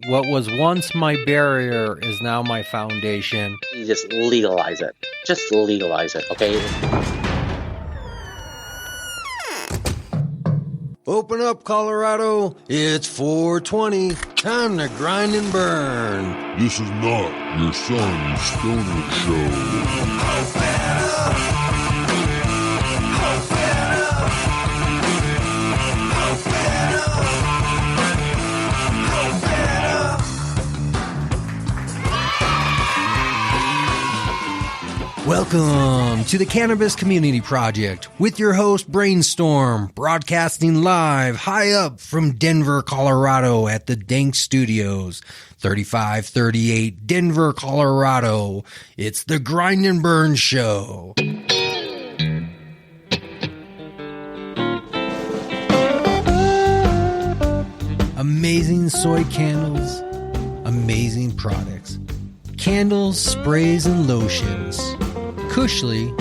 What was once my barrier is now my foundation. You just legalize it. Just legalize it, okay? Open up, Colorado. It's 420. Time to grind and burn. This is not your son's stoner show. Welcome to the Cannabis Community Project with your host Brainstorm, broadcasting live high up from Denver, Colorado at the Dank Studios, 3538 Denver, Colorado. It's the Grind and Burn Show. Amazing soy candles, amazing products. Candles, sprays, and lotions. Cushly,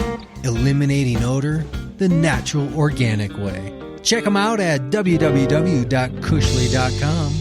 eliminating odor the natural, organic way. Check them out at www.cushly.com.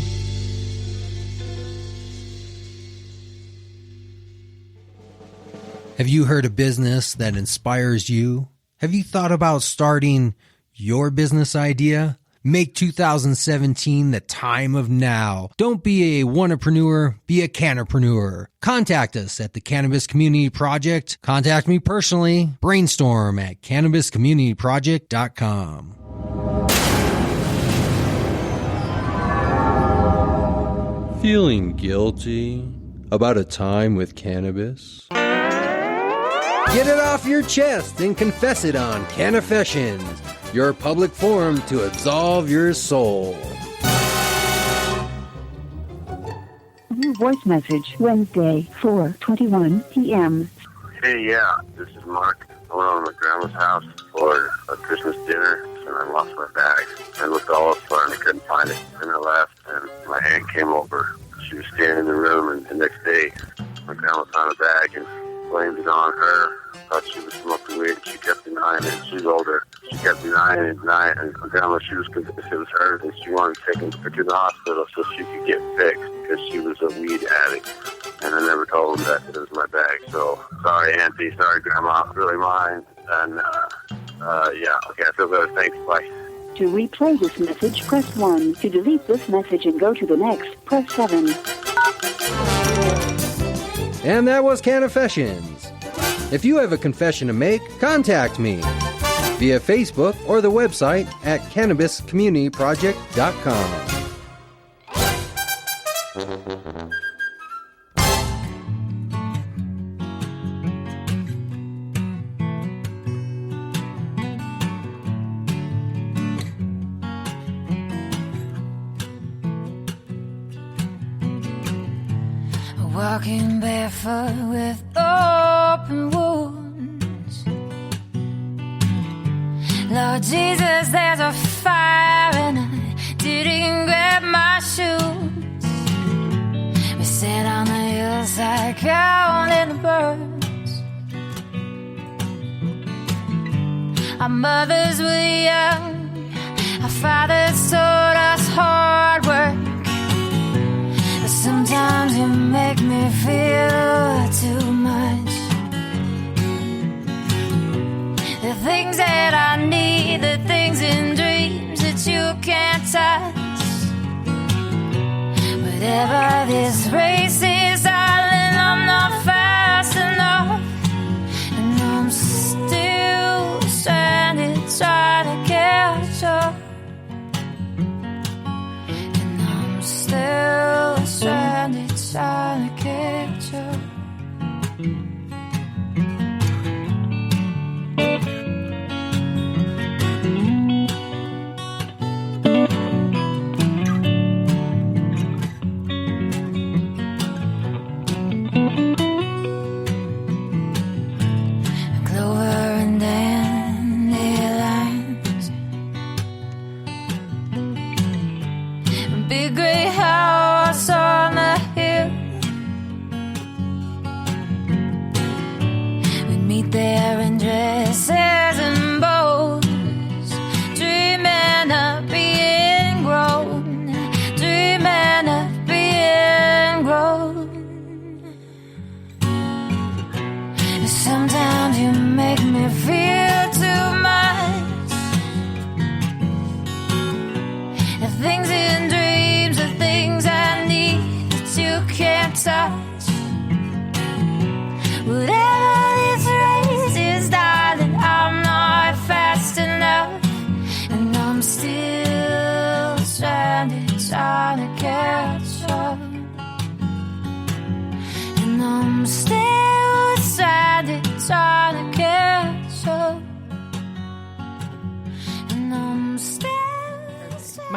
Have you heard a business that inspires you? Have you thought about starting your business idea? Make 2017 the time of now. Don't be a one-apreneur, be a canapreneur. Contact us at the Cannabis Community Project. Contact me personally, brainstorm at cannabiscommunityproject.com. Feeling guilty about a time with cannabis? Get it off your chest and confess it on Cannafessions, your public forum to absolve your soul. New voice message, Wednesday, 4:21 p.m. Hey, yeah, this is Mark. I went over to my grandma's house for a Christmas dinner, and I lost my bag. I looked all over for it, and I couldn't find it. And I left, and my aunt came over. She was standing in the room, and the next day, my grandma found a bag and blamed it on her. Thought she was smoking weed. She kept denying it. She's older. She kept denying it, and my grandma, she was convinced it was hers, and she wanted to take her to the hospital so she could get fixed because she was a weed addict. And I never told them that it was my bag. So sorry, Auntie. Sorry, Grandma. Really mine. And yeah, okay. I feel better. Thanks. Bye. To replay this message, press 1. To delete this message and go to the next, press 7. And that was Cannafessions. If you have a confession to make, contact me via Facebook or the website at cannabiscommunityproject.com. Walking barefoot with open wounds. Lord Jesus, there's a fire and I didn't grab my shoes. We sat on the hillside counting the birds. Our mothers were young, our fathers taught us hard work. But sometimes you make me feel too much. The things that I need, the things in dreams that you can't touch. Whatever this race is, darling, I'm not fast enough. And I'm still stranded trying to catch up. And I'm still stranded trying to catch up.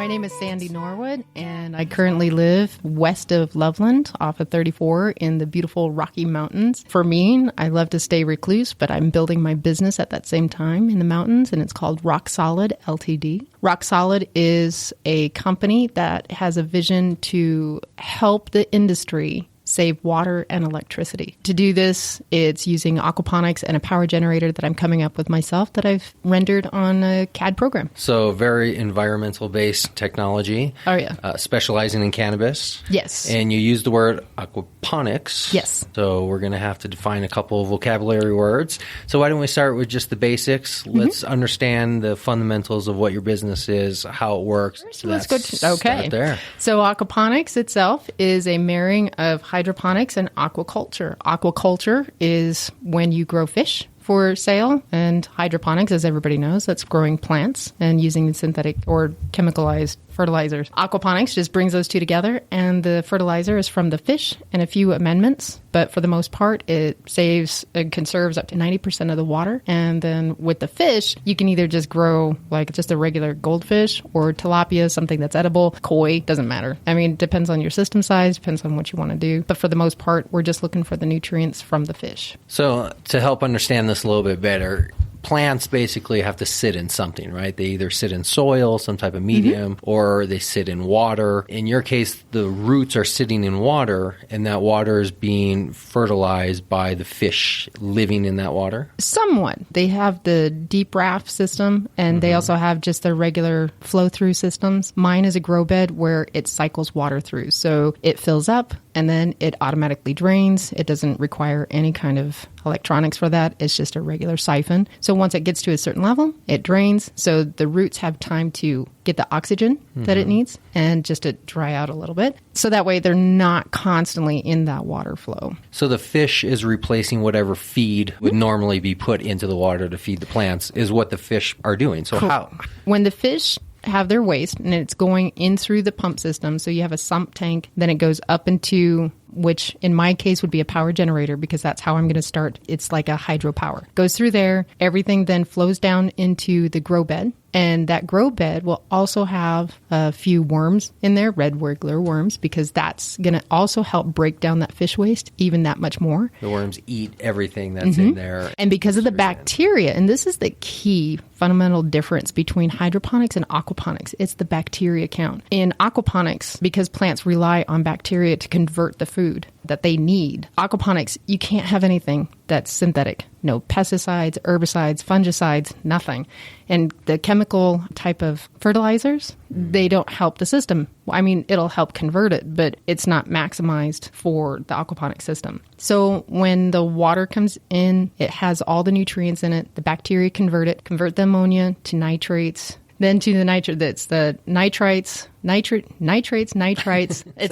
name is Sandy Norwood, and I currently live west of Loveland off of 34 in the beautiful Rocky Mountains. For me, I love to stay recluse, but I'm building my business at that same time in the mountains, and it's called Rock Solid Ltd. Rock Solid is a company that has a vision to help the industry save water and electricity. To do this, it's using aquaponics and a power generator that I'm coming up with myself that I've rendered on a CAD program. So very environmental-based technology. Oh, yeah. Specializing in cannabis. Yes. And you use the word aquaponics. Yes. So we're going to have to define a couple of vocabulary words. So why don't we start with just the basics? Let's understand the fundamentals of what your business is, how it works. So let's go. Okay. Start there. So aquaponics itself is a marrying of hydroponics and aquaculture. Aquaculture is when you grow fish for sale, and hydroponics, as everybody knows, that's growing plants and using synthetic or chemicalized fertilizers. Aquaponics just brings those two together, and the fertilizer is from the fish and a few amendments, but for the most part, it saves and conserves up to 90% of the water. And then with the fish, you can either just grow like just a regular goldfish or tilapia, something that's edible, koi, doesn't matter. I mean, it depends on your system size, depends on what you want to do. But for the most part, we're just looking for the nutrients from the fish. So to help understand this a little bit better, plants basically have to sit in something, right? They either sit in soil, some type of medium, or they sit in water. In your case, the roots are sitting in water, and that water is being fertilized by the fish living in that water? Somewhat. They have the deep raft system, and they also have just the regular flow-through systems. Mine is a grow bed where it cycles water through. So it fills up, and then it automatically drains. It doesn't require any kind of electronics for that. It's just a regular siphon. So once it gets to a certain level, it drains. So the roots have time to get the oxygen that it needs and just to dry out a little bit. So that way they're not constantly in that water flow. So the fish is replacing whatever feed would normally be put into the water to feed the plants is what the fish are doing. So how? When the fish have their waste and it's going in through the pump system, so you have a sump tank, then it goes up into, which in my case would be a power generator because that's how I'm going to start. It's like a hydropower. Goes through there, everything then flows down into the grow bed. And that grow bed will also have a few worms in there, red wiggler worms, because that's going to also help break down that fish waste even that much more. The worms eat everything that's in there. And because of the bacteria, and this is the key fundamental difference between hydroponics and aquaponics, it's the bacteria count. In aquaponics, because plants rely on bacteria to convert the food that they need, aquaponics, you can't have anything that's synthetic. No pesticides, herbicides, fungicides, nothing. And the chemical type of fertilizers, they don't help the system. I mean, it'll help convert it, but it's not maximized for the aquaponic system. So when the water comes in, it has all the nutrients in it. The bacteria convert the ammonia to nitrates, then to the that's the nitrites.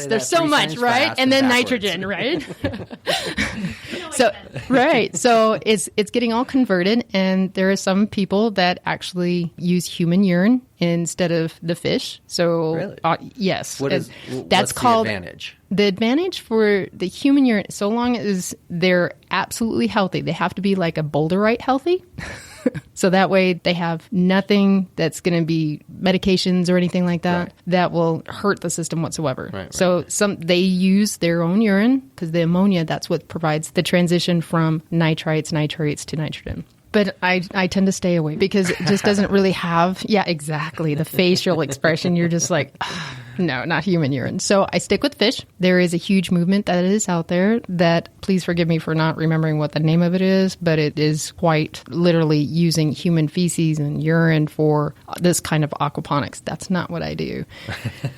There's so much, right? And then nitrogen, right? So it's getting all converted, and there are some people that actually use human urine instead of the fish. So really? Yes, what's called the advantage? The advantage for the human urine, so long as they're absolutely healthy, they have to be like a boulderite healthy. So that way they have nothing that's going to be medications or anything like that that will hurt the system whatsoever. Right. So they use their own urine because the ammonia, that's what provides the transition from nitrates to nitrogen. But I tend to stay away because it just doesn't really have, exactly, the facial expression. You're just like, no, not human urine. So I stick with fish. There is a huge movement that is out there that, please forgive me for not remembering what the name of it is, but it is quite literally using human feces and urine for this kind of aquaponics. That's not what I do.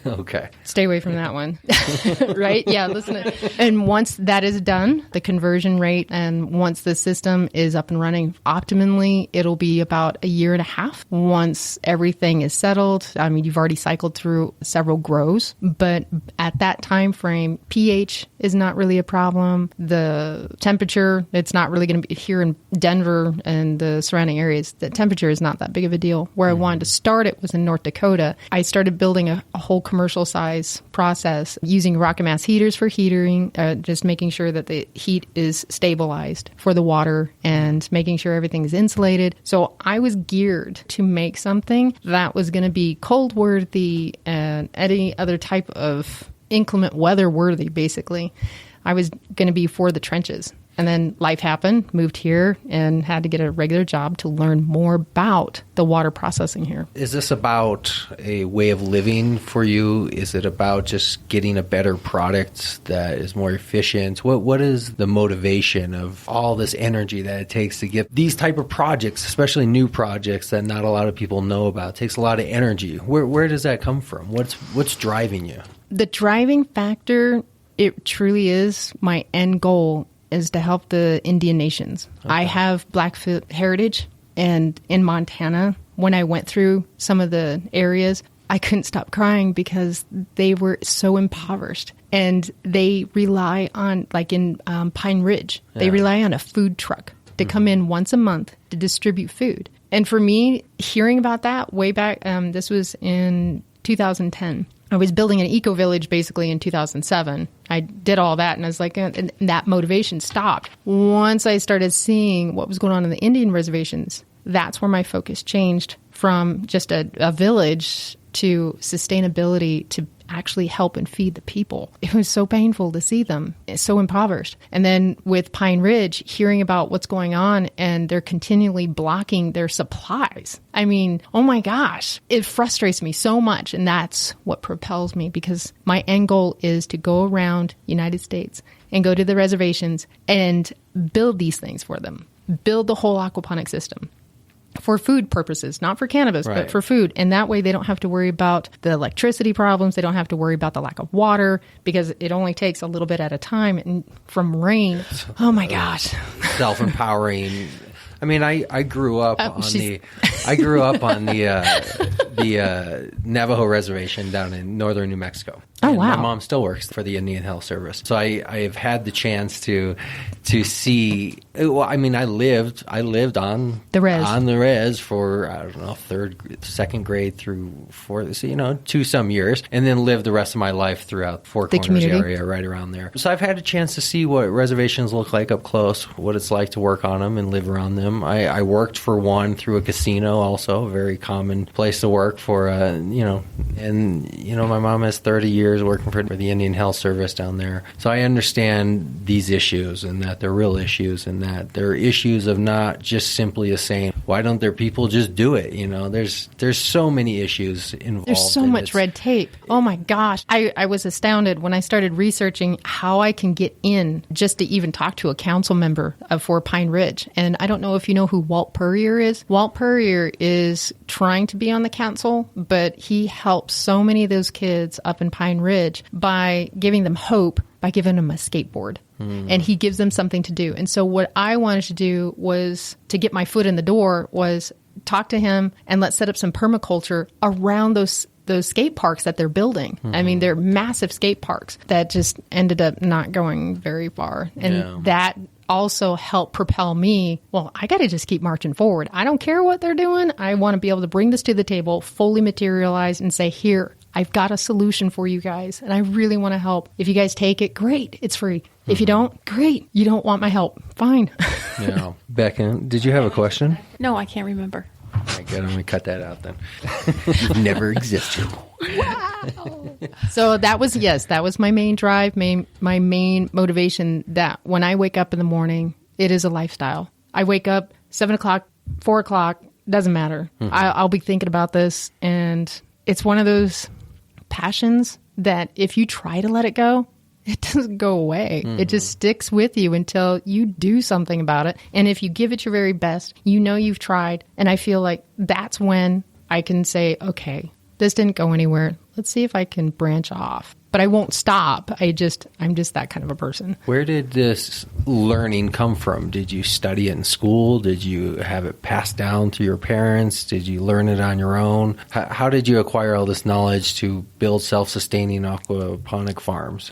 Okay. Stay away from that one. Right? Yeah, listen. And once that is done, the conversion rate, and once the system is up and running, optimally, it'll be about a year and a half once everything is settled. I mean, you've already cycled through several grows. But at that time frame, pH is not really a problem. The temperature, it's not really going to be here in Denver and the surrounding areas. The temperature is not that big of a deal. Where I wanted to start it was in North Dakota. I started building a whole commercial size process using rocket mass heaters for heating, just making sure that the heat is stabilized for the water and making sure everything is insulated. So I was geared to make something that was going to be cold worthy and any other type of inclement weather worthy, basically. I was going to be for the trenches. And then life happened, moved here, and had to get a regular job to learn more about the water processing here. Is this about a way of living for you? Is it about just getting a better product that is more efficient? What is the motivation of all this energy that it takes to get these type of projects, especially new projects that not a lot of people know about? It takes a lot of energy. Where does that come from? What's driving you? The driving factor, it truly is my end goal, is to help the Indian nations. Okay. I have Blackfoot heritage, and in Montana, when I went through some of the areas, I couldn't stop crying because they were so impoverished. And they rely on, like in Pine Ridge, they rely on a food truck to come in once a month to distribute food. And for me, hearing about that way back, this was in 2010. I was building an eco-village basically in 2007. I did all that, and I was like, and that motivation stopped. Once I started seeing what was going on in the Indian reservations, that's where my focus changed from just a village to sustainability to actually help and feed the people. It was so painful to see them so impoverished. And then with Pine Ridge, hearing about what's going on, and they're continually blocking their supplies. I mean, oh my gosh, it frustrates me so much. And that's what propels me, because my end goal is to go around United States and go to the reservations and build these things for them, build the whole aquaponic system. For food purposes, not for cannabis, but for food. And that way they don't have to worry about the electricity problems. They don't have to worry about the lack of water, because it only takes a little bit at a time. And from rain, oh my gosh. Self-empowering. I mean, I grew up on the Navajo reservation down in northern New Mexico. Oh, and wow. My mom still works for the Indian Health Service. So I have had the chance to see, well, I mean, I lived on the res for, I don't know, second grade through fourth, so, to some years, and then lived the rest of my life throughout Four Corners community area right around there. So I've had a chance to see what reservations look like up close, what it's like to work on them and live around them. I worked for one through a casino also, a very common place to work for, my mom has 30 years working for the Indian Health Service down there. So I understand these issues, and that they're real issues, and that they're issues of not just simply a saying, why don't their people just do it? There's so many issues involved. There's so much red tape. Oh my gosh. I was astounded when I started researching how I can get in just to even talk to a council member for Pine Ridge. And I don't know if you know who Walt Purrier is. Walt Purrier is trying to be on the council, but he helps so many of those kids up in Pine Ridge by giving them hope, by giving them a skateboard. And he gives them something to do. And so what I wanted to do was to get my foot in the door was talk to him and let's set up some permaculture around those skate parks that they're building. I mean, they're massive skate parks that just ended up not going very far. And that also helped propel me. Well, I got to just keep marching forward. I don't care what they're doing. I want to be able to bring this to the table, fully materialize, and say, here, I've got a solution for you guys, and I really want to help. If you guys take it, great. It's free. If you don't, great. You don't want my help. Fine. Yeah. Becca, did you have a question? No, I can't remember. All right, good. I'm going to cut that out then. You've never existed. Wow. So that was my main drive, my main motivation, that when I wake up in the morning, it is a lifestyle. I wake up 7 o'clock, 4 o'clock, doesn't matter. I'll be thinking about this, and it's one of those passions that if you try to let it go, it doesn't go away. It just sticks with you until you do something about it. And if you give it your very best, you've tried. And I feel like that's when I can say, okay, this didn't go anywhere. Let's see if I can branch off. but I won't stop. I'm just that kind of a person. Where did this learning come from? Did you study it in school? Did you have it passed down through your parents? Did you learn it on your own? How did you acquire all this knowledge to build self-sustaining aquaponic farms?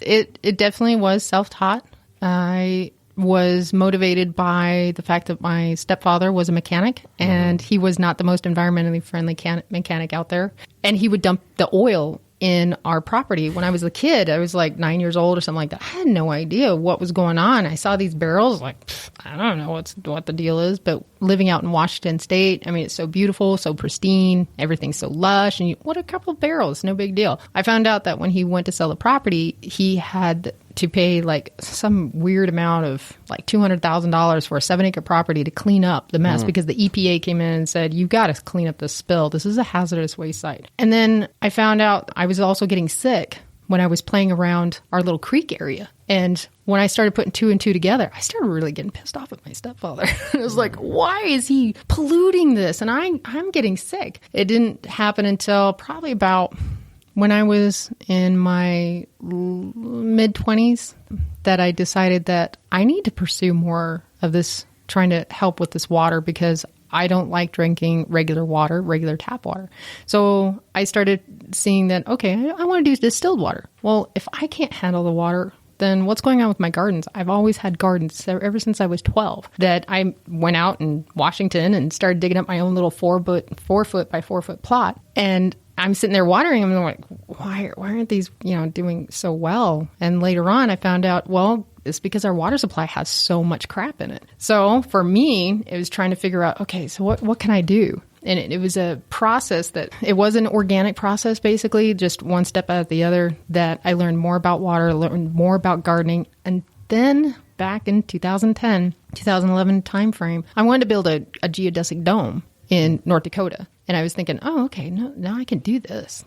It definitely was self-taught. I was motivated by the fact that my stepfather was a mechanic, and he was not the most environmentally friendly mechanic out there. And he would dump the oil in our property. When I was a kid, I was like 9 years old or something like that. I had no idea what was going on. I saw these barrels, like, I don't know what the deal is, but living out in Washington State, I mean, it's so beautiful, so pristine, everything's so lush, and what a couple of barrels, no big deal. I found out that when he went to sell the property, he had to pay like some weird amount of like $200,000 for a 7-acre property to clean up the mess because the EPA came in and said, you got to clean up this spill. This is a hazardous waste site. And then I found out I was also getting sick when I was playing around our little creek area. And when I started putting 2 and 2 together, I started really getting pissed off at my stepfather. I was like, why is he polluting this? And I'm getting sick. It didn't happen until probably about when I was in my mid-20s that I decided that I need to pursue more of this, trying to help with this water, because I don't like drinking regular water, regular tap water. So I started seeing that, okay, I want to do distilled water. Well, if I can't handle the water, then what's going on with my gardens? I've always had gardens ever since I was 12, that I went out in Washington and started digging up my own little 4 foot by 4 foot plot. And I'm sitting there watering them, and I'm like, why aren't these, doing so well? And later on, I found out, well, it's because our water supply has so much crap in it. So for me, it was trying to figure out, okay, so what can I do? And it was a process it was an organic process, basically, just one step out of the other, that I learned more about water, learned more about gardening. And then back in 2010, 2011 timeframe, I wanted to build a geodesic dome in North Dakota. And I was thinking, oh, okay, now I can do this.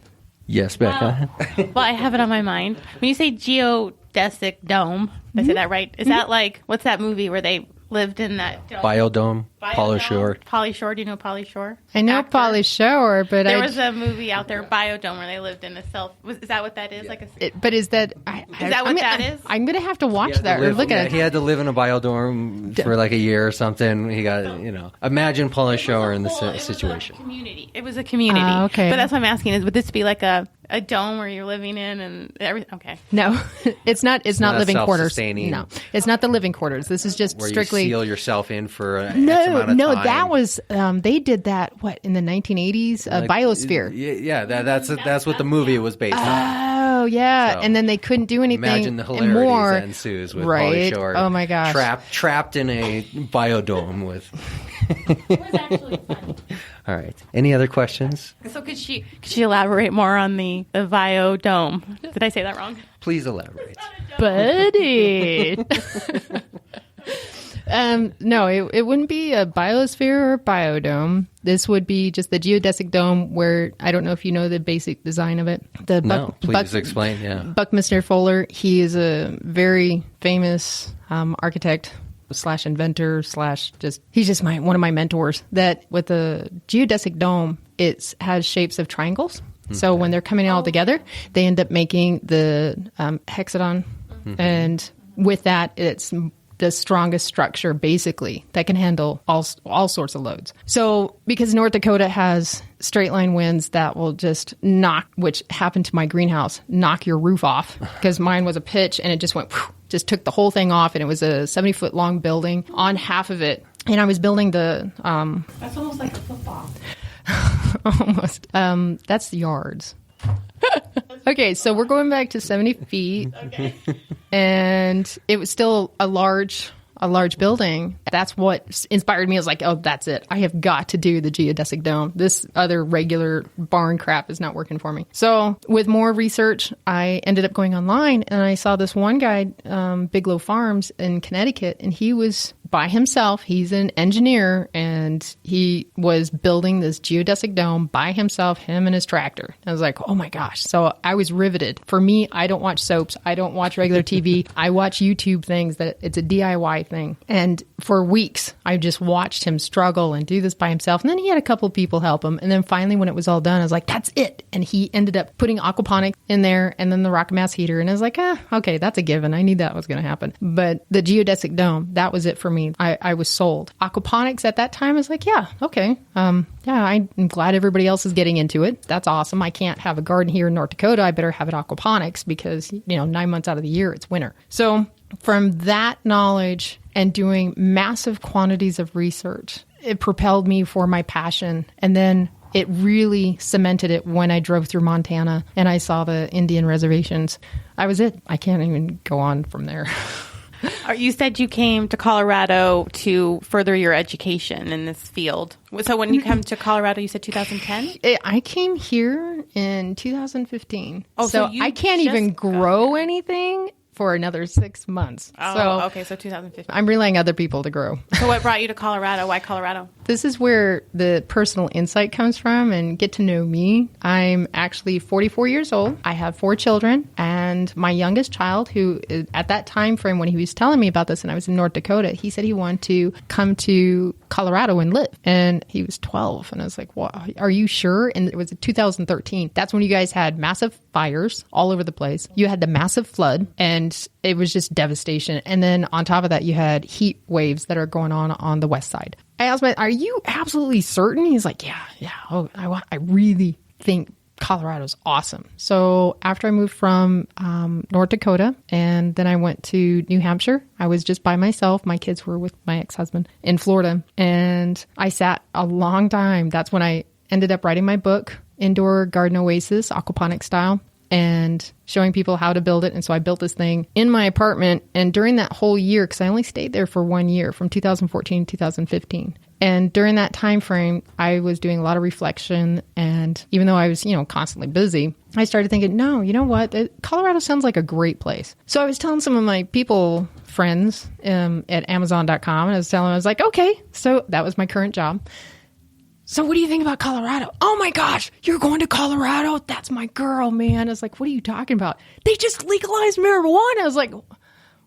Yes, Becca. Well, I have it on my mind. When you say geodesic dome, did I say that right? Is that like, what's that movie where they lived in that dome? Biodome, Pauly Shore. Pauly Shore, do you know Pauly Shore? I know Pauly Shore, but there was a movie out there, Biodome, where they lived in is that what that is? Yeah. But is that... is that what that is? I'm going to have to watch that or look at it. He had to live in a biodome for like a year or something. He got, imagine Pauly Shore in this situation. Community. It was a community. Okay. But that's what I'm asking, would this be like a dome where you're living in and everything? Okay. No, it's not living quarters. No, it's not the living quarters. This is just where strictly... you seal yourself in for X amount of time. No, that was, they did that, in the 1980s? Biosphere. Yeah, that's what the movie was based on. Oh, yeah. So, and then they couldn't do anything imagine the hilarity more. that ensues with right. Pauly Shore. Oh, my gosh. Trapped in a biodome with... It was actually funny. All right. Any other questions? So could she elaborate more on the biodome? Did I say that wrong? Please elaborate. Buddy. No, it wouldn't be a biosphere or biodome. This would be just the geodesic dome, where I don't know if you know the basic design of it. Please explain. Yeah, Buckminster Fuller. He is a very famous architect / inventor / he's just one of my mentors. That with the geodesic dome, it has shapes of triangles. Okay. So when they're coming all together, they end up making the hexagon, and with that, it's the strongest structure, basically, that can handle all sorts of loads. So because North Dakota has straight line winds that will just which happened to my greenhouse, knock your roof off, because mine was a pitch and it just went, just took the whole thing off, and it was a 70-foot long building. On half of it, and I was building the... That's almost like a football. Almost. That's the yards. Okay, so we're going back to 70 feet. Okay. And it was still a large building. That's what inspired me. I was like, oh, that's it. I have got to do the geodesic dome. This other regular barn crap is not working for me. So with more research, I ended up going online, and I saw this one guy, Bigelow Farms in Connecticut, and he was by himself. He's an engineer, and he was building this geodesic dome by himself, him and his tractor. I was like, oh my gosh. So I was riveted. For me, I don't watch soaps. I don't watch regular TV. I watch YouTube things that it's a DIY thing. And for weeks, I just watched him struggle and do this by himself. And then he had a couple of people help him. And then finally, when it was all done, I was like, that's it. And he ended up putting aquaponics in there and then the rocket mass heater. And I was like, okay, that's a given. I knew that was going to happen. But the geodesic dome, that was it for me. I was sold. Aquaponics at that time, I was like, yeah, okay. I'm glad everybody else is getting into it. That's awesome. I can't have a garden here in North Dakota. I better have it aquaponics because, 9 months out of the year, it's winter. So from that knowledge and doing massive quantities of research, it propelled me for my passion. And then it really cemented it when I drove through Montana and I saw the Indian reservations. I was it. I can't even go on from there. You said you came to Colorado to further your education in this field. So when you come to Colorado, you said 2010? I came here in 2015. Oh, so I can't even grow anything for another 6 months. Oh, okay, so 2015. I'm relaying other people to grow. So what brought you to Colorado? Why Colorado? This is where the personal insight comes from and get to know me. I'm actually 44 years old. I have 4 children, and my youngest child, who at that time frame when he was telling me about this and I was in North Dakota, he said he wanted to come to Colorado and live. And he was 12. And I was like, well, are you sure? And it was 2013. That's when you guys had massive fires all over the place. You had the massive flood, and it was just devastation. And then on top of that, you had heat waves that are going on the west side. I asked him, are you absolutely certain? He's like, yeah. Oh, I really think Colorado's awesome. So after I moved from North Dakota, and then I went to New Hampshire, I was just by myself. My kids were with my ex-husband in Florida. And I sat a long time. That's when I ended up writing my book, Indoor Garden Oasis, Aquaponic style, and showing people how to build it. And so I built this thing in my apartment. And during that whole year, because I only stayed there for 1 year, from 2014 to 2015. And during that time frame, I was doing a lot of reflection. And even though I was, constantly busy, I started thinking, no, you know what? Colorado sounds like a great place. So I was telling some of my friends at Amazon.com, and I was like, okay, so that was my current job. So what do you think about Colorado? Oh my gosh, you're going to Colorado? That's my girl, man. I was like, what are you talking about? They just legalized marijuana. I was like,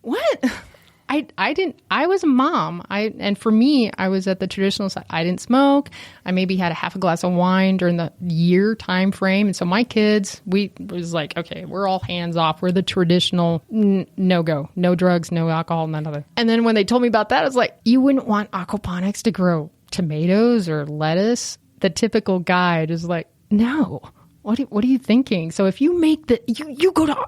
what? I was a mom. And for me, I was at the traditional side. I didn't smoke. I maybe had a half a glass of wine during the year time frame. And so my kids, we was like, okay, we're all hands off. We're the traditional no go, no drugs, no alcohol, none of it. And then when they told me about that, I was like, you wouldn't want aquaponics to grow tomatoes or lettuce? The typical guide is like, no. What are you thinking? So if you make you go to,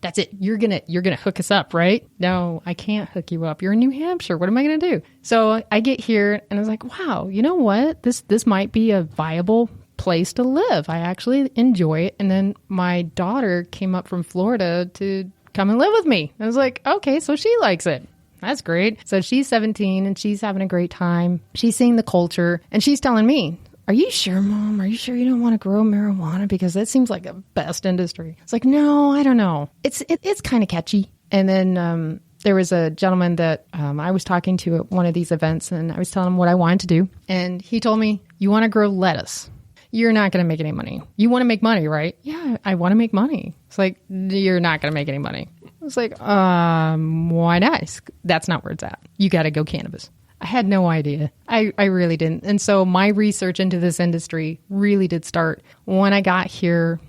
that's it. You're gonna hook us up, right? No, I can't hook you up. You're in New Hampshire. What am I gonna do? So I get here and I was like, wow, you know what? This might be a viable place to live. I actually enjoy it. And then my daughter came up from Florida to come and live with me. I was like, okay, so she likes it. That's great. So she's 17 and she's having a great time. She's seeing the culture and she's telling me, are you sure, Mom? Are you sure you don't want to grow marijuana? Because that seems like the best industry. It's like, no, I don't know. It's kind of catchy. And then there was a gentleman that I was talking to at one of these events, and I was telling him what I wanted to do. And he told me, you want to grow lettuce. You're not going to make any money. You want to make money, right? Yeah, I want to make money. It's like, you're not going to make any money. I was like, why not? That's not where it's at. You got to go cannabis. I had no idea. I really didn't. And so my research into this industry really did start when I got here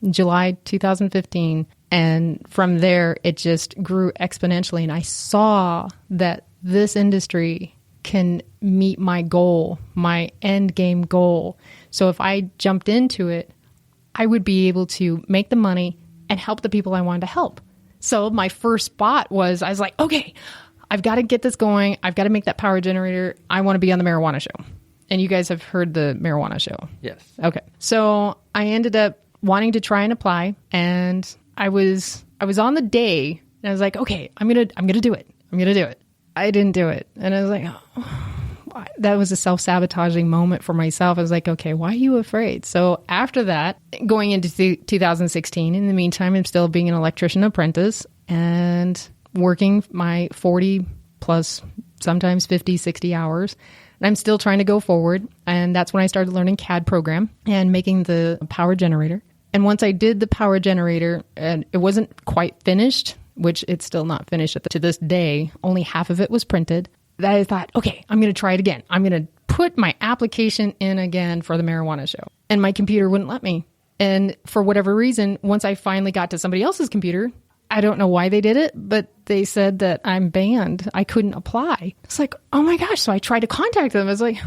July 2015. And from there, it just grew exponentially. And I saw that this industry can meet my goal, my end game goal. So if I jumped into it, I would be able to make the money and help the people I wanted to help. So my first spot was, I was like, okay, I've got to get this going. I've got to make that power generator. I want to be on the marijuana show. And you guys have heard the marijuana show. Yes. Okay. So I ended up wanting to try and apply, and I was on the day, and I was like, okay, I'm going to do it. I'm going to do it. I didn't do it. And I was like, that was a self-sabotaging moment for myself. I was like, okay, why are you afraid? So after that, going into 2016, in the meantime, I'm still being an electrician apprentice and working my 40 plus sometimes 50, 60 hours. And I'm still trying to go forward. And that's when I started learning CAD program and making the power generator. And once I did the power generator, and it wasn't quite finished, which it's still not finished to this day, only half of it was printed, that I thought, okay, I'm going to try it again. I'm going to put my application in again for the marijuana show. And my computer wouldn't let me. And for whatever reason, once I finally got to somebody else's computer, I don't know why they did it, but they said that I'm banned. I couldn't apply. It's like, oh my gosh. So I tried to contact them. I was like,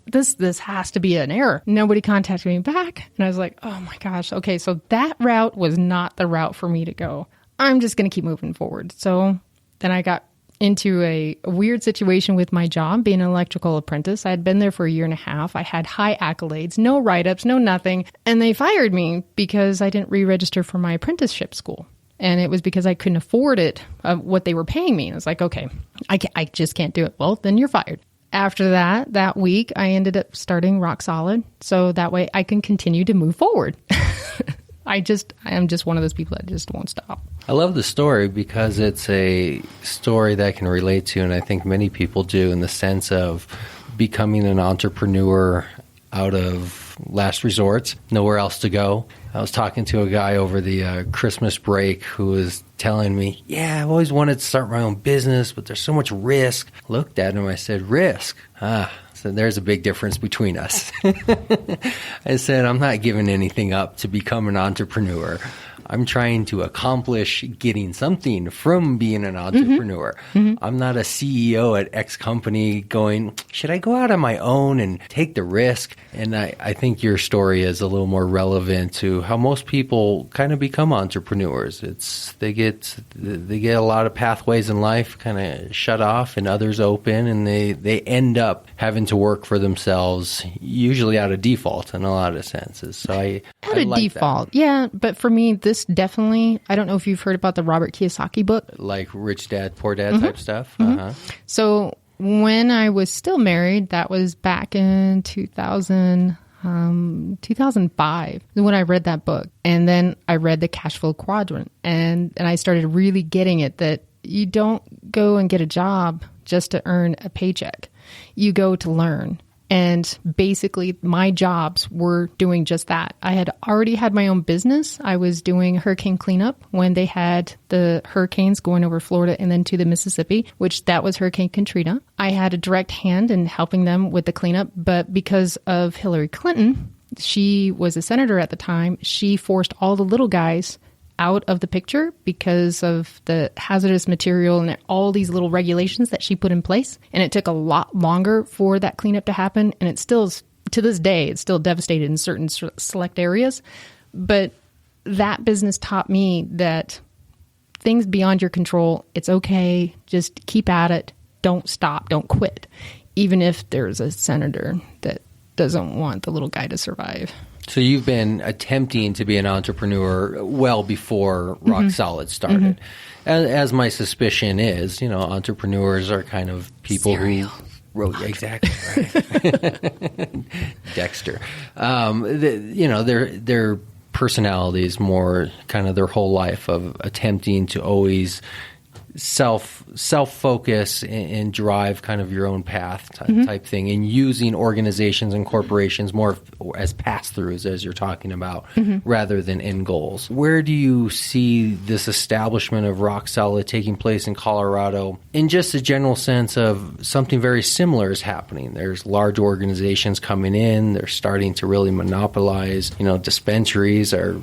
this has to be an error. Nobody contacted me back. And I was like, oh my gosh. Okay. So that route was not the route for me to go. I'm just going to keep moving forward. So then I got into a weird situation with my job, being an electrical apprentice. I had been there for a year and a half. I had high accolades, no write-ups, no nothing. And they fired me because I didn't re-register for my apprenticeship school. And it was because I couldn't afford it, what they were paying me. And I was like, okay, I just can't do it. Well, then you're fired. After that week, I ended up starting Rock Solid. So that way I can continue to move forward. I am just one of those people that just won't stop. I love the story because it's a story that I can relate to, and I think many people do, in the sense of becoming an entrepreneur out of last resort, nowhere else to go. I was talking to a guy over the Christmas break who was telling me, yeah, I've always wanted to start my own business, but there's so much risk. I looked at him, I said, risk? So there's a big difference between us. I said, I'm not giving anything up to become an entrepreneur. I'm trying to accomplish getting something from being an entrepreneur. Mm-hmm. I'm not a CEO at X company going, should I go out on my own and take the risk? And I think your story is a little more relevant to how most people kind of become entrepreneurs. They get a lot of pathways in life kind of shut off and others open, and they end up having to work for themselves, usually out of default in a lot of senses. So I like default, that. Yeah. But for me, this definitely, I don't know if you've heard about the Robert Kiyosaki book. Like Rich Dad, Poor Dad type stuff? Mm-hmm. Uh-huh. So when I was still married, that was back in 2005 when I read that book. And then I read the Cash Flow Quadrant. And I started really getting it that you don't go and get a job just to earn a paycheck. You go to learn. And basically, my jobs were doing just that. I had already had my own business. I was doing hurricane cleanup when they had the hurricanes going over Florida and then to the Mississippi, which that was Hurricane Katrina. I had a direct hand in helping them with the cleanup. But because of Hillary Clinton, she was a senator at the time, she forced all the little guys out of the picture because of the hazardous material and all these little regulations that she put in place. And it took a lot longer for that cleanup to happen. And it still, to this day, it's still devastated in certain select areas. But that business taught me that things beyond your control, it's okay. Just keep at it. Don't stop. Don't quit. Even if there's a senator that doesn't want the little guy to survive. So you've been attempting to be an entrepreneur well before Rock Solid started. Mm-hmm. As my suspicion is, entrepreneurs are kind of people who wrote exactly right. Dexter. Their personalities more kind of their whole life of attempting to always self-focus and drive kind of your own path type thing, and using organizations and corporations more as pass-throughs, as you're talking about, rather than end goals. Where do you see this establishment of Rock Solid taking place in Colorado in just a general sense of something very similar is happening? There's large organizations coming in. They're starting to really monopolize. Dispensaries are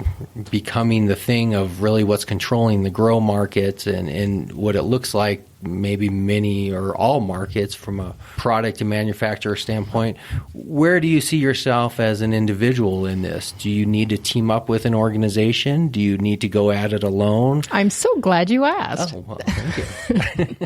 becoming the thing of really what's controlling the grow market and what it looks like maybe many or all markets from a product and manufacturer standpoint. Where do you see yourself as an individual in this? Do you need to team up with an organization? Do you need to go at it alone? I'm so glad you asked. Oh, well, thank you.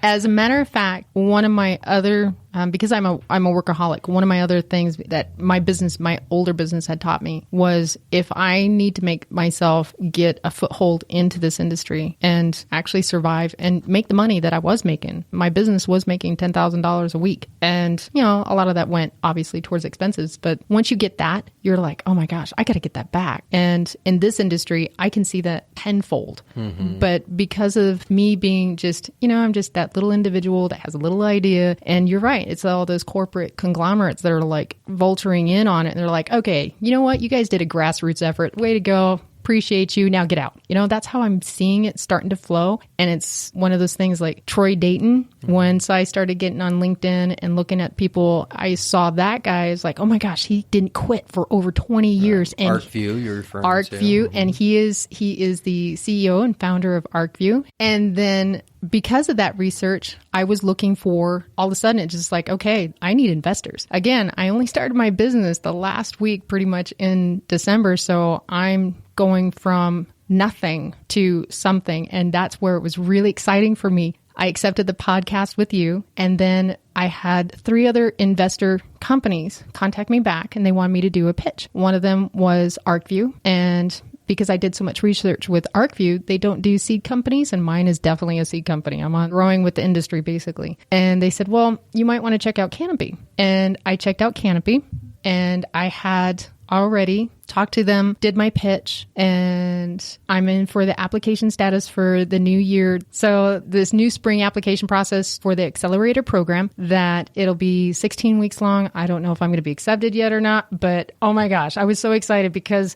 As a matter of fact, one of my other, because I'm a workaholic, one of my other things that my older business had taught me was if I need to make myself get a foothold into this industry and actually survive and make make the money that I was making. My business was making $10,000 a week. And, you know, a lot of that went obviously towards expenses. But once you get that, you're like, oh my gosh, I got to get that back. And in this industry, I can see that tenfold. But because of me being just, you know, I'm just that little individual that has a little idea. And you're right. It's all those corporate conglomerates that are like vulturing in on it. And they're like, okay, you know what? You guys did a grassroots effort. Way to go. Appreciate you. Now get out. You know, that's how I'm seeing it starting to flow. And it's one of those things like Troy Dayton. Once I started getting on LinkedIn and looking at people, I saw that guy is like, oh my gosh, he didn't quit for over 20 years. And ArcView, you're referring to. ArcView, and he is the CEO and founder of ArcView. And then because of that research, I was looking for, all of a sudden, it's just like, okay, I need investors. Again, I only started my business the last week, pretty much in December. So I'm going from nothing to something. And that's where it was really exciting for me. I accepted the podcast with you. And then I had 3 other investor companies contact me back and they wanted me to do a pitch. One of them was ArcView. And because I did so much research with ArcView, they don't do seed companies, and mine is definitely a seed company. I'm on growing with the industry, basically. And they said, well, you might want to check out Canopy. And I checked out Canopy, and I had already talked to them, did my pitch, and I'm in for the application status for the new year. So this new spring application process for the accelerator program, that it'll be 16 weeks long. I don't know if I'm going to be accepted yet or not, but oh my gosh, I was so excited because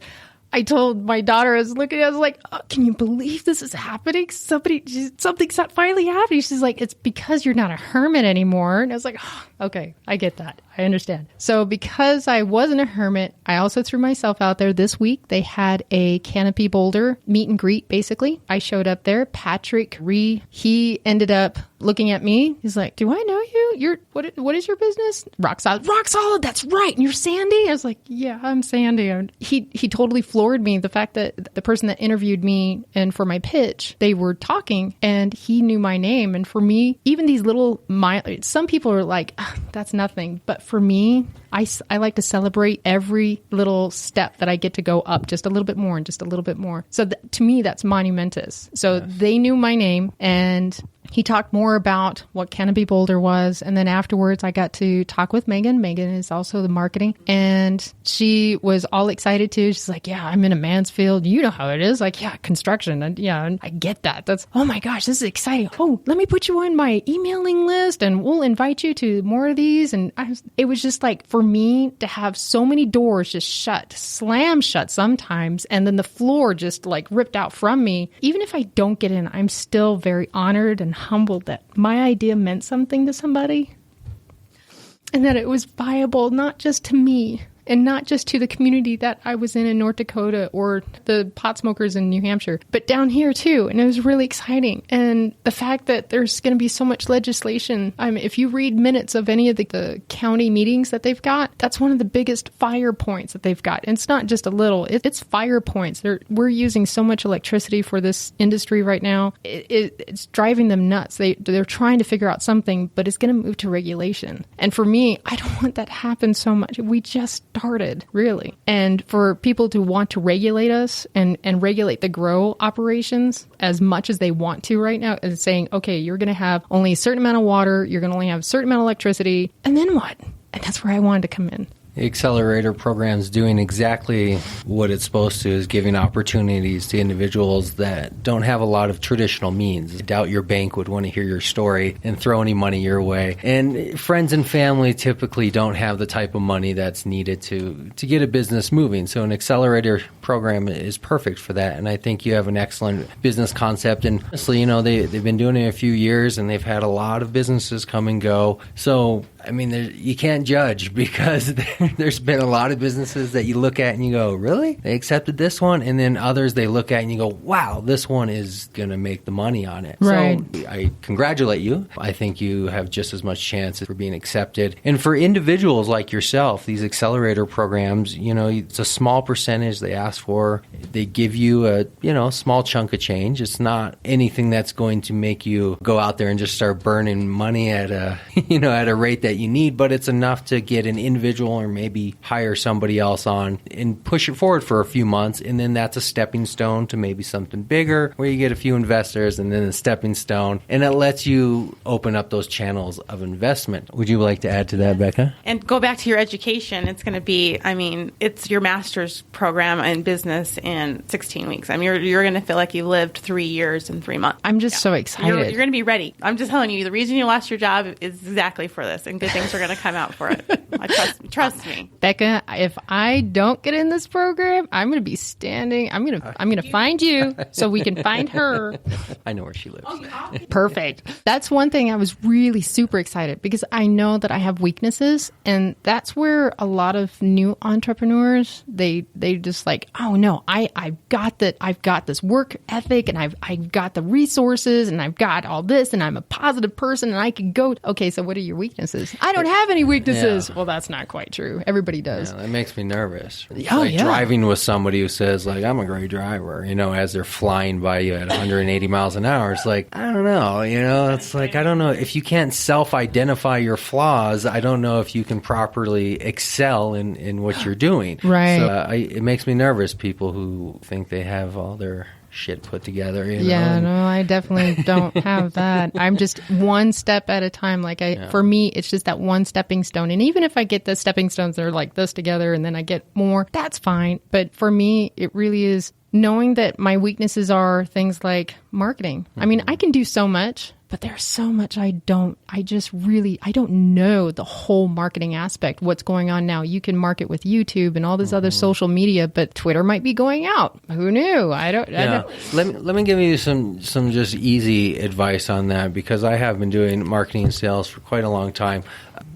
I told my daughter, I was like, oh, can you believe this is happening? Something's finally happening. She's like, it's because you're not a hermit anymore. And I was like, oh, okay, I get that. I understand. So because I wasn't a hermit, I also threw myself out there. This week, they had a Canopy Boulder meet and greet, basically. I showed up there. Patrick Ree, he ended up looking at me. He's like, do I know you? What is your business? Rock Solid. Rock Solid, that's right. And you're Sandy? I was like, yeah, I'm Sandy. And he totally floored me. The fact that the person that interviewed me and for my pitch, they were talking and he knew my name. And for me, even these little, some people are like, that's nothing. But for me, I like to celebrate every little step that I get to go up just a little bit more and just a little bit more. So to me, that's monumentous. So they knew my name, and he talked more about what Canopy Boulder was. And then afterwards, I got to talk with Megan. Megan is also the marketing. And she was all excited too. She's like, yeah, I'm in a man's field. You know how it is. Like, yeah, construction. And yeah, and I get that. That's, oh my gosh, this is exciting. Oh, let me put you on my emailing list and we'll invite you to more of these. And it was just like, for me to have so many doors just slam shut sometimes. And then the floor just like ripped out from me. Even if I don't get in, I'm still very honored and humbled that my idea meant something to somebody and that it was viable, not just to me and not just to the community that I was in North Dakota or the pot smokers in New Hampshire, but down here too. And it was really exciting. And the fact that there's going to be so much legislation. If you read minutes of any of the county meetings that they've got, that's one of the biggest fire points that they've got. And it's not just a little, it's fire points. We're using so much electricity for this industry right now. It's driving them nuts. They're trying to figure out something, but it's going to move to regulation. And for me, I don't want that to happen so much. We just started, really. And for people to want to regulate us and regulate the grow operations as much as they want to right now, is saying, okay, you're going to have only a certain amount of water, you're going to only have a certain amount of electricity, and then what? And that's where I wanted to come in. The accelerator program is doing exactly what it's supposed to, is giving opportunities to individuals that don't have a lot of traditional means. I doubt your bank would want to hear your story and throw any money your way. And friends and family typically don't have the type of money that's needed to get a business moving. So an accelerator program is perfect for that. And I think you have an excellent business concept. And honestly, they've been doing it a few years and they've had a lot of businesses come and go. So I mean, you can't judge, because there's been a lot of businesses that you look at and you go, really? They accepted this one? And then others they look at and you go, wow, this one is going to make the money on it. Right. So I congratulate you. I think you have just as much chance for being accepted. And for individuals like yourself, these accelerator programs, it's a small percentage they ask for. They give you a, small chunk of change. It's not anything that's going to make you go out there and just start burning money at a, at a rate that that you need, but it's enough to get an individual or maybe hire somebody else on and push it forward for a few months. And then that's a stepping stone to maybe something bigger where you get a few investors and then a stepping stone. And it lets you open up those channels of investment. Would you like to add to that, Becca? And go back to your education. It's going to be, it's your master's program in business in 16 weeks. You're going to feel like you lived 3 years in 3 months. I'm just so excited. You're going to be ready. I'm just telling you, the reason you lost your job is exactly for this, and good things are going to come out for it. Trust me. Becca, if I don't get in this program, I'm going to be standing. I'm going to find you so we can find her. I know where she lives. Perfect. That's one thing I was really super excited because I know that I have weaknesses, and that's where a lot of new entrepreneurs, they just like, oh no, I've got that. I've got this work ethic, and I've got the resources, and I've got all this, and I'm a positive person, and I can go. Okay, so what are your weeknesses? I don't have any weaknesses. Yeah. Well, that's not quite true. Everybody does. Yeah, that makes me nervous. Yeah. Driving with somebody who says, like, I'm a great driver, as they're flying by you at 180 miles an hour. It's like, I don't know, it's like, I don't know. If you can't self-identify your flaws, I don't know if you can properly excel in what you're doing. Right. So it makes me nervous, people who think they have all their shit put together. Yeah, no, I definitely don't have that. I'm just one step at a time. For me, it's just that one stepping stone. And even if I get the stepping stones that are like this together and then I get more, that's fine. But for me, it really is knowing that my weaknesses are things like marketing. Mm-hmm. I can do so much, but there's so much I don't know the whole marketing aspect, what's going on now. You can market with YouTube and all this other social media, but Twitter might be going out. Who knew? I don't. Let me give you some just easy advice on that, because I have been doing marketing and sales for quite a long time.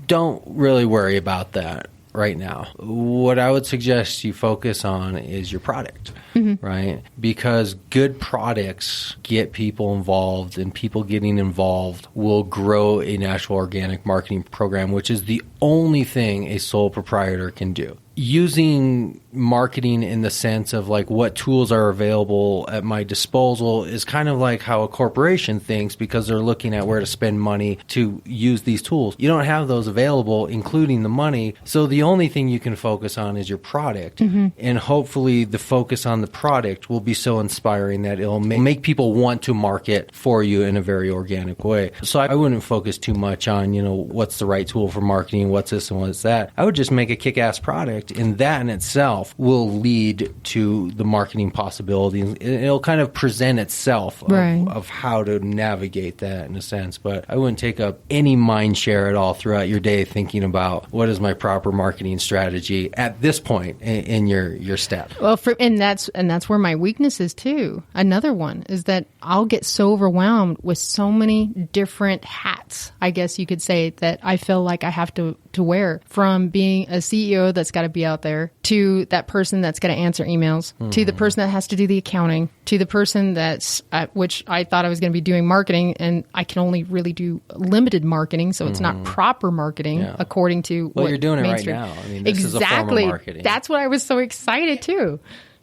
Don't really worry about that right now. What I would suggest you focus on is your product, right? Because good products get people involved, and people getting involved will grow a natural organic marketing program, which is the only thing a sole proprietor can do. Using marketing in the sense of like what tools are available at my disposal is kind of like how a corporation thinks, because they're looking at where to spend money to use these tools. You don't have those available, including the money. So the only thing you can focus on is your product. And hopefully the focus on the product will be so inspiring that it'll make people want to market for you in a very organic way. So I wouldn't focus too much on, what's the right tool for marketing, what's this and what's that. I would just make a kick-ass product, and that in itself will lead to the marketing possibilities. It'll kind of present itself of how to navigate that in a sense. But I wouldn't take up any mind share at all throughout your day thinking about what is my proper marketing strategy at this point in your step. Well, and that's where my weakness is too. Another one is that I'll get so overwhelmed with so many different hats, I guess you could say, that I feel like I have to wear, from being a CEO that's got to be out there, to that person that's going to answer emails, to the person that has to do the accounting, to the person that's, which I thought I was going to be doing marketing, and I can only really do limited marketing, so it's not proper marketing according to what you're doing mainstream. It right now. This is a form of marketing. That's what I was so excited too.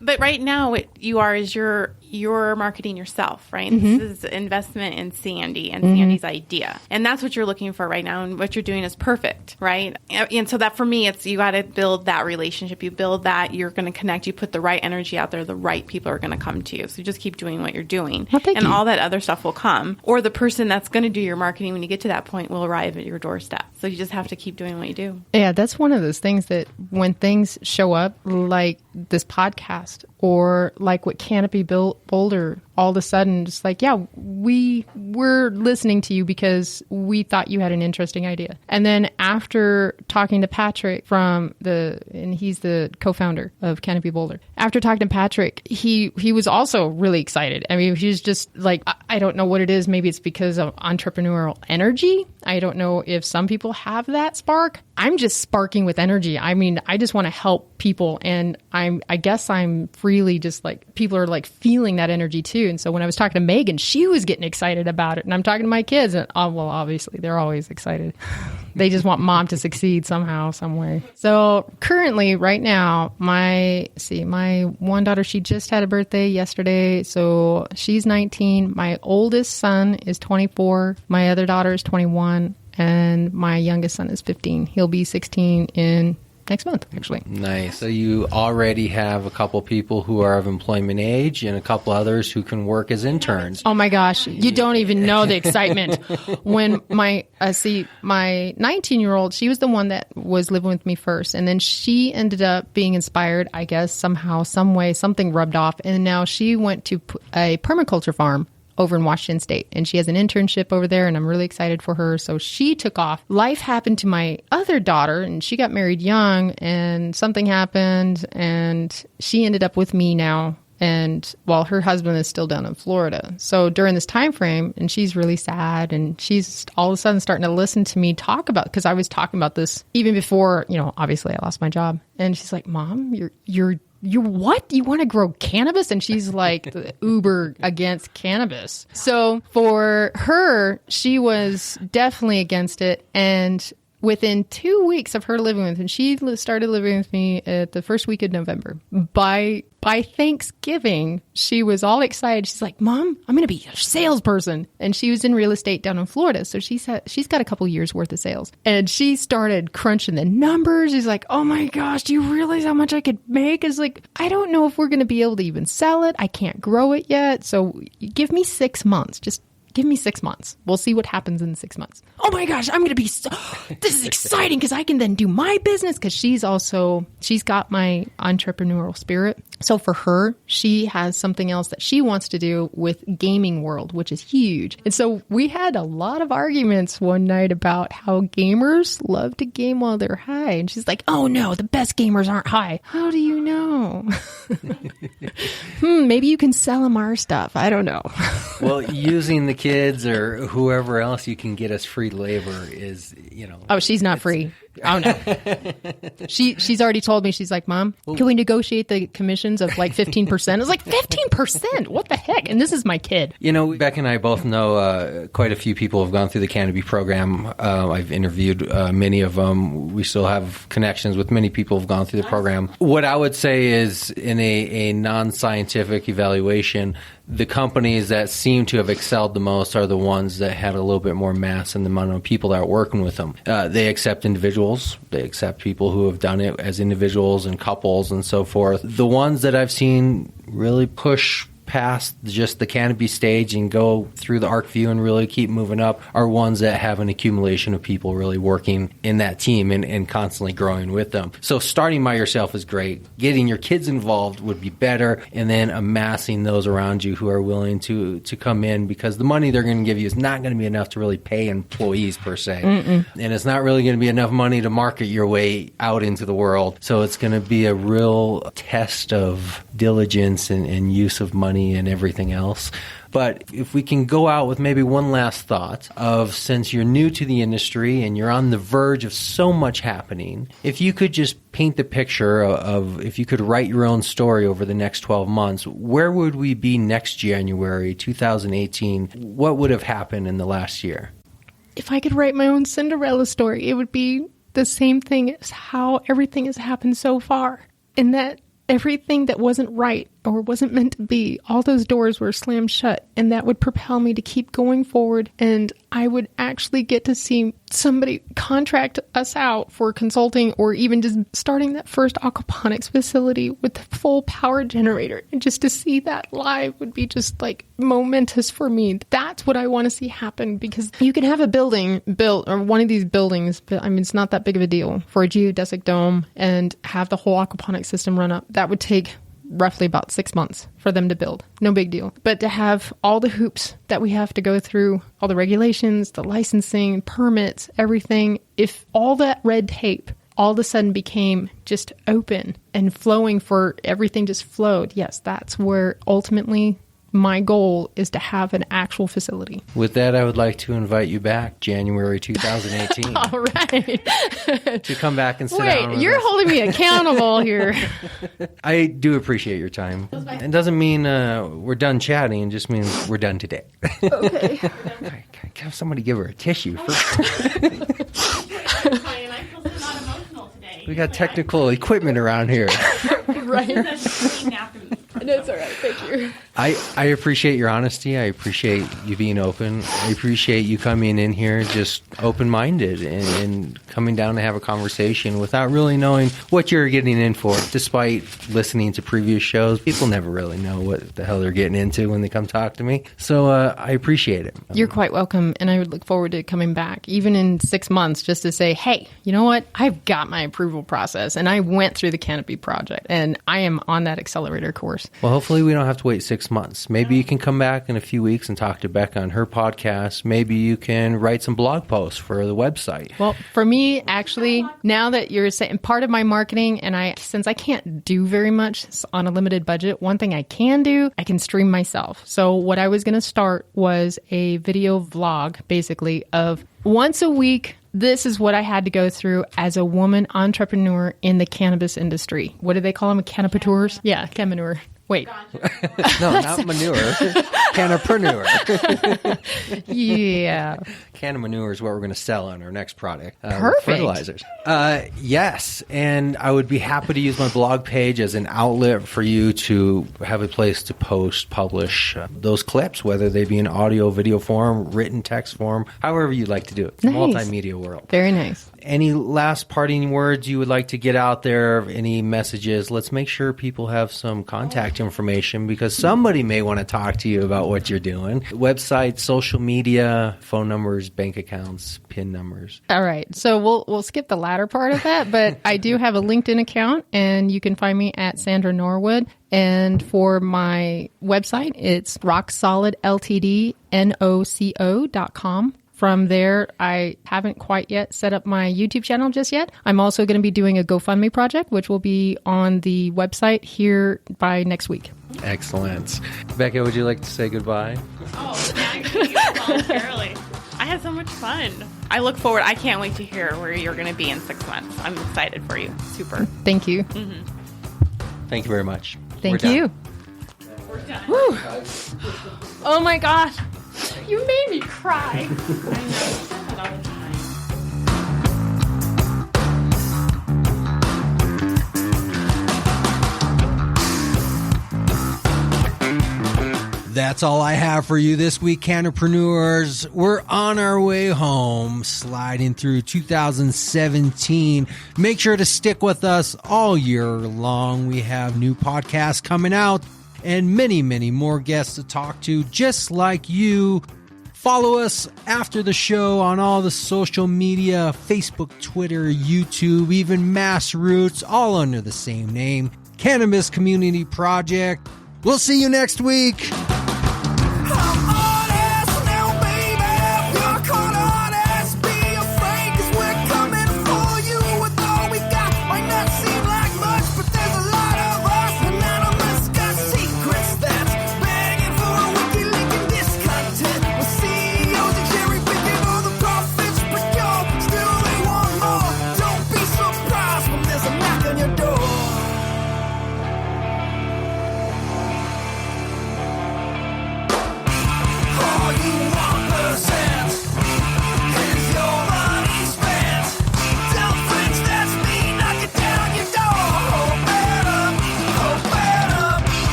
But right now, what you are is you're marketing yourself, right? This is investment in Sandy and Sandy's idea. And that's what you're looking for right now. And what you're doing is perfect, right? And so that for me, it's you got to build that relationship. You build that, you're going to connect. You put the right energy out there. The right people are going to come to you. So just keep doing what you're doing. Well, thank you. All that other stuff will come. Or the person that's going to do your marketing when you get to that point will arrive at your doorstep. So you just have to keep doing what you do. Yeah, that's one of those things that when things show up, like this podcast or like what Canopy Boulder, all of a sudden, just like, yeah, we're listening to you because we thought you had an interesting idea. And then after talking to Patrick and he's the co-founder of Canopy Boulder. After talking to Patrick, he was also really excited. I mean, he's just like, I don't know what it is. Maybe it's because of entrepreneurial energy. I don't know if some people have that spark. I'm just sparking with energy. I mean, I just want to help people, and I guess I'm freely just like, people are like feeling that energy too. And so when I was talking to Megan, she was getting excited about it. And I'm talking to my kids, and well, obviously they're always excited. They just want mom to succeed somehow, some way. So currently, right now, my one daughter, she just had a birthday yesterday. So she's 19. My oldest son is 24. My other daughter is 21. and my youngest son is 15. He'll be 16 in next month, actually. Nice. So you already have a couple people who are of employment age and a couple others who can work as interns. Oh my gosh, you don't even know the excitement. When my 19-year-old, she was the one that was living with me first, and then she ended up being inspired, I guess, somehow, some way, something rubbed off, and now she went to a permaculture farm over in Washington State. And she has an internship over there, and I'm really excited for her. So she took off. Life happened to my other daughter, and she got married young, and something happened, and she ended up with me now. And while her husband is still down in Florida. So during this time frame, and she's really sad, and she's all of a sudden starting to listen to me talk about, because I was talking about this even before, obviously I lost my job. And she's like, Mom, you're what? You want to grow cannabis? And she's like the uber against cannabis. So for her, she was definitely against it. And within 2 weeks of her living with me, she started living with me at the first week of November. By Thanksgiving, she was all excited. She's like, Mom, I'm going to be a salesperson. And she was in real estate down in Florida. So she's got a couple years worth of sales. And she started crunching the numbers. She's like, oh my gosh, do you realize how much I could make? It's like, I don't know if we're going to be able to even sell it. I can't grow it yet. So give me 6 months. Just give me 6 months. We'll see what happens in 6 months. Oh my gosh, I'm going to be this is exciting because I can then do my business, because she's got my entrepreneurial spirit. So for her, she has something else that she wants to do with gaming world, which is huge. And so we had a lot of arguments one night about how gamers love to game while they're high. And she's like, oh no, the best gamers aren't high. How do you know? Maybe you can sell them our stuff. I don't know. Well, using the kids or whoever else you can get as free labor is, Oh, she's not free. Oh no. She's already told me, she's like, Mom, can we negotiate the commissions of like 15%? I was like, 15%? What the heck? And this is my kid. Beck and I both know quite a few people who have gone through the Cannabis program. I've interviewed many of them. We still have connections with many people who have gone through the program. What I would say is, in a non-scientific evaluation, the companies that seem to have excelled the most are the ones that had a little bit more mass in the amount of people that are working with them. They accept individuals. They accept people who have done it as individuals and couples and so forth. The ones that I've seen really push past just the cannabis stage and go through the ArcView and really keep moving up are ones that have an accumulation of people really working in that team and constantly growing with them. So starting by yourself is great. Getting your kids involved would be better, and then amassing those around you who are willing to come in, because the money they're going to give you is not going to be enough to really pay employees per se. And it's not really going to be enough money to market your way out into the world. So it's going to be a real test of diligence and use of money and everything else. But if we can go out with maybe one last thought of, since you're new to the industry and you're on the verge of so much happening, if you could just paint the picture of if you could write your own story over the next 12 months, where would we be next January 2018? What would have happened in the last year? If I could write my own Cinderella story, it would be the same thing as how everything has happened so far. In that everything that wasn't right or wasn't meant to be, all those doors were slammed shut, and that would propel me to keep going forward. And I would actually get to see somebody contract us out for consulting, or even just starting that first aquaponics facility with the full power generator. And just to see that live would be just like momentous for me. That's what I want to see happen, because you can have a building built, or one of these buildings, but I mean, it's not that big of a deal, for a geodesic dome, and have the whole aquaponics system run up. That would take roughly about 6 months for them to build. No big deal. But to have all the hoops that we have to go through, all the regulations, the licensing, permits, everything, if all that red tape all of a sudden became just open and flowing, for everything just flowed, yes, that's where ultimately my goal is to have an actual facility. With that, I would like to invite you back January 2018. All right. To come back and sit down with you're us. holding me accountable here. I do appreciate your time. It doesn't mean we're done chatting. It just means we're done today. Okay. Can somebody give her a tissue first? We got technical equipment around here. Right. That's all right. Thank you. I appreciate your honesty. I appreciate you being open. I appreciate you coming in here just open-minded and coming down to have a conversation without really knowing what you're getting in for. Despite listening to previous shows, people never really know what the hell they're getting into when they come talk to me. So I appreciate it. You're quite welcome, and I would look forward to coming back, even in 6 months, just to say, hey, you know what? I've got my approval process, and I went through the Canopy project, and I am on that accelerator course. Well, hopefully we don't have to wait 6 months. Maybe you can come back in a few weeks and talk to Becca on her podcast. Maybe you can write some blog posts for the website. Well, for me, actually, now that you're saying part of my marketing, and since I can't do very much on a limited budget, one thing I can do, I can stream myself. So what I was going to start was a video vlog, basically, of once a week. This is what I had to go through as a woman entrepreneur in the cannabis industry. What do they call them? Cannapreneurs? Yeah, cannapreneur. Wait. No, not manure. Cannapreneur. Yeah. Can of manure is what we're going to sell on our next product. Perfect. Fertilizers. Yes, and I would be happy to use my blog page as an outlet for you to have a place to post, publish those clips, whether they be in audio, video form, written text form, however you'd like to do it. Nice. Multimedia world. Very nice. Any last parting words you would like to get out there? Any messages? Let's make sure people have some contact information because somebody may want to talk to you about what you're doing. Website, social media, phone numbers, bank accounts, PIN numbers. All right. So we'll skip the latter part of that, but I do have a LinkedIn account, and you can find me at Sandra Norwood. And for my website, it's rocksolidltdnoco.com. From there, I haven't quite yet set up my YouTube channel just yet. I'm also going to be doing a GoFundMe project, which will be on the website here by next week. Excellent. Becca, would you like to say goodbye? Oh, thank you voluntarily. I had so much fun. I look forward. I can't wait to hear where you're going to be in 6 months. I'm excited for you. Super. Thank you. Mm-hmm. Thank you very much. Thank you. We're done. Woo. Oh my gosh. You made me cry. I know. You say that all the time. That's all I have for you this week, Cannapreneurs. We're on our way home, sliding through 2017. Make sure to stick with us all year long. We have new podcasts coming out and many, many more guests to talk to, just like you. Follow us after the show on all the social media, Facebook, Twitter, YouTube, even Mass Roots, all under the same name, Cannabis Community Project. We'll see you next week.